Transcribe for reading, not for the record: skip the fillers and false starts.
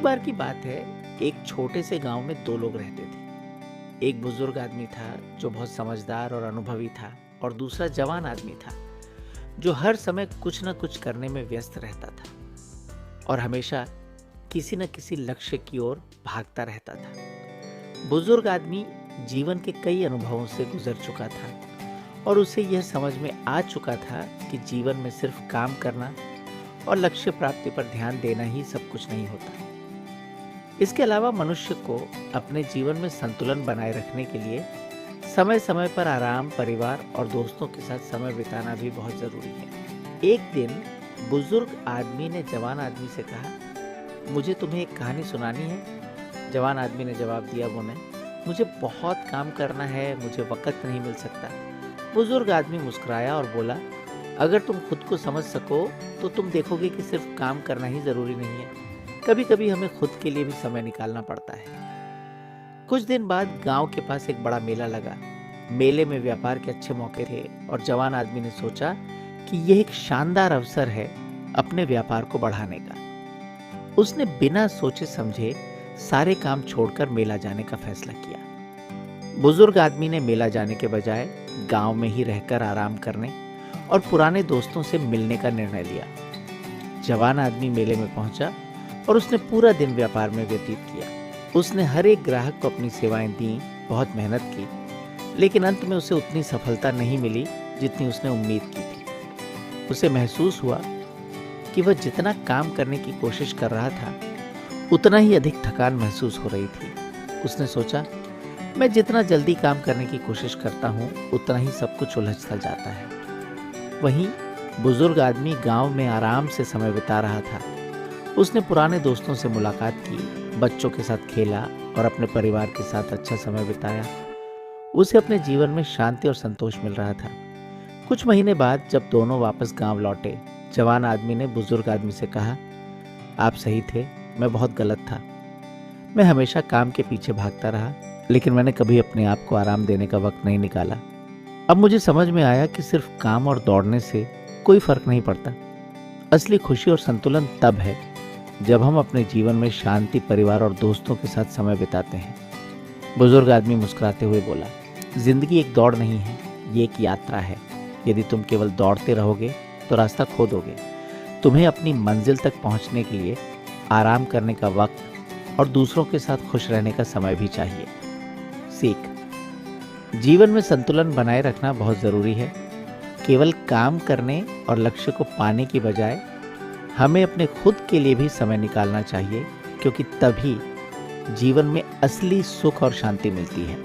बार की बात है, एक छोटे से गांव में दो लोग रहते थे। एक बुजुर्ग आदमी था जो बहुत समझदार और अनुभवी था, और दूसरा जवान आदमी था जो हर समय कुछ न कुछ करने में व्यस्त रहता था और हमेशा किसी न किसी लक्ष्य की ओर भागता रहता था। बुजुर्ग आदमी जीवन के कई अनुभवों से गुजर चुका था और उसे यह समझ में आ चुका था कि जीवन में सिर्फ काम करना और लक्ष्य प्राप्ति पर ध्यान देना ही सब कुछ नहीं होता। इसके अलावा मनुष्य को अपने जीवन में संतुलन बनाए रखने के लिए समय समय पर आराम, परिवार और दोस्तों के साथ समय बिताना भी बहुत जरूरी है। एक दिन बुजुर्ग आदमी ने जवान आदमी से कहा, मुझे तुम्हें एक कहानी सुनानी है। जवान आदमी ने जवाब दिया, मुझे बहुत काम करना है, मुझे वक्त नहीं मिल सकता। बुजुर्ग आदमी मुस्कुराया और बोला, अगर तुम खुद को समझ सको तो तुम देखोगे कि सिर्फ काम करना ही जरूरी नहीं है, कभी कभी हमें खुद के लिए भी समय निकालना पड़ता है। कुछ दिन बाद गांव के पास एक बड़ा मेला लगा। मेले में व्यापार के अच्छे मौके थे और जवान आदमी ने सोचा कि यह एक शानदार अवसर है अपने व्यापार को बढ़ाने का। उसने बिना सोचे समझे सारे काम छोड़कर मेला जाने का फैसला किया। बुजुर्ग आदमी ने मेला जाने के बजाय गांव में ही रहकर आराम करने और पुराने दोस्तों से मिलने का निर्णय लिया। जवान आदमी मेले में पहुंचा और उसने पूरा दिन व्यापार में व्यतीत किया। उसने हर एक ग्राहक को अपनी सेवाएं दी, बहुत मेहनत की, लेकिन अंत में उसे उतनी सफलता नहीं मिली जितनी उसने उम्मीद की थी। उसे महसूस हुआ कि वह जितना काम करने की कोशिश कर रहा था उतना ही अधिक थकान महसूस हो रही थी। उसने सोचा, मैं जितना जल्दी काम करने की कोशिश करता हूँ उतना ही सब कुछ उलझता जाता है। वहीं बुजुर्ग आदमी गांव में आराम से समय बिता रहा था। उसने पुराने दोस्तों से मुलाकात की, बच्चों के साथ खेला और अपने परिवार के साथ अच्छा समय बिताया। उसे अपने जीवन में शांति और संतोष मिल रहा था। कुछ महीने बाद जब दोनों वापस गांव लौटे, जवान आदमी ने बुजुर्ग आदमी से कहा, आप सही थे, मैं बहुत गलत था। मैं हमेशा काम के पीछे भागता रहा, लेकिन मैंने कभी अपने आप को आराम देने का वक्त नहीं निकाला। अब मुझे समझ में आया कि सिर्फ काम और दौड़ने से कोई फर्क नहीं पड़ता। असली खुशी और संतुलन तब है जब हम अपने जीवन में शांति, परिवार और दोस्तों के साथ समय बिताते हैं। बुजुर्ग आदमी मुस्कुराते हुए बोला, जिंदगी एक दौड़ नहीं है, ये एक यात्रा है। यदि तुम केवल दौड़ते रहोगे तो रास्ता खो दोगे। तुम्हें अपनी मंजिल तक पहुंचने के लिए आराम करने का वक्त और दूसरों के साथ खुश रहने का समय भी चाहिए। सीख, जीवन में संतुलन बनाए रखना बहुत जरूरी है। केवल काम करने और लक्ष्य को पाने की बजाय हमें अपने खुद के लिए भी समय निकालना चाहिए, क्योंकि तभी जीवन में असली सुख और शांति मिलती है।